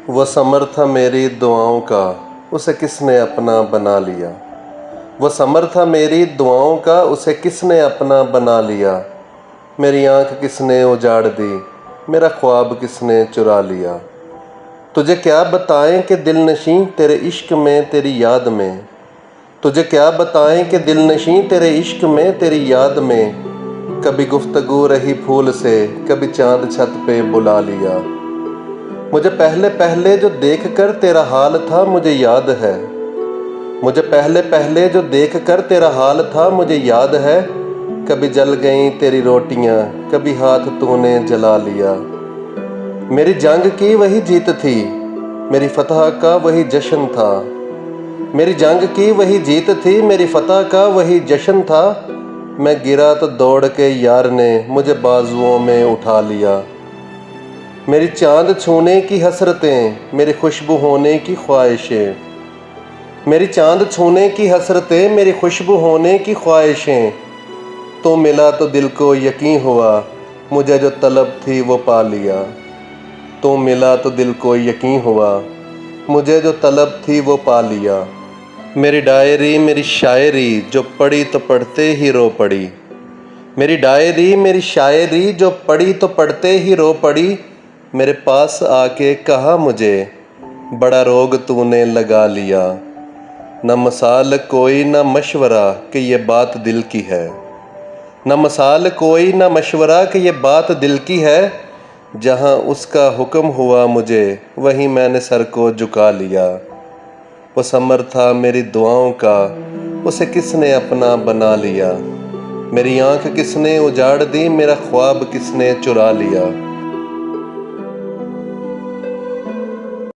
वो समर था मेरी दुआओं का, उसे किसने अपना बना लिया। वो समर था मेरी दुआओं का, उसे किसने अपना बना लिया। मेरी आँख किसने उजाड़ दी, मेरा ख्वाब किसने चुरा लिया। तुझे क्या बताएं कि दिलनशीं तेरे इश्क में तेरी याद में, तुझे क्या बताएं कि दिलनशीं तेरे इश्क में तेरी याद में। कभी गुफ्तगू रही फूल से, कभी चांद छत पे बुला लिया। मुझे पहले पहले जो देख कर तेरा हाल था मुझे याद है, मुझे पहले पहले जो देख कर तेरा हाल था मुझे याद है। कभी जल गईं तेरी रोटियां, कभी हाथ तूने जला लिया। मेरी जंग की वही जीत थी, मेरी फतह का वही जश्न था। मेरी जंग की वही जीत थी, मेरी फतह का वही जश्न था। मैं गिरा तो दौड़ के यार ने मुझे बाजुओं में उठा लिया। मेरी चांद छूने की हसरतें, मेरी खुशबू होने की ख्वाहिशें, मेरी चांद छूने की हसरतें, मेरी खुशबू होने की ख्वाहिशें। तो मिला तो दिल को यकीन हुआ, मुझे जो तलब थी वो पा लिया। तो मिला तो दिल को यकीन हुआ, मुझे जो तलब थी वो पा लिया। मेरी डायरी मेरी शायरी जो पढ़ी तो पढ़ते ही रो पड़ी। मेरी डायरी मेरी शायरी जो पढ़ी तो पढ़ते ही रो पड़ी। मेरे पास आके कहा मुझे, बड़ा रोग तूने लगा लिया। न मसाल कोई न मशवरा कि ये बात दिल की है, न मसाल कोई न मशवरा कि ये बात दिल की है। जहाँ उसका हुक्म हुआ मुझे, वहीं मैंने सर को झुका लिया। वो समर था मेरी दुआओं का, उसे किसने अपना बना लिया। मेरी आँख किसने उजाड़ दी, मेरा ख्वाब किसने चुरा लिया।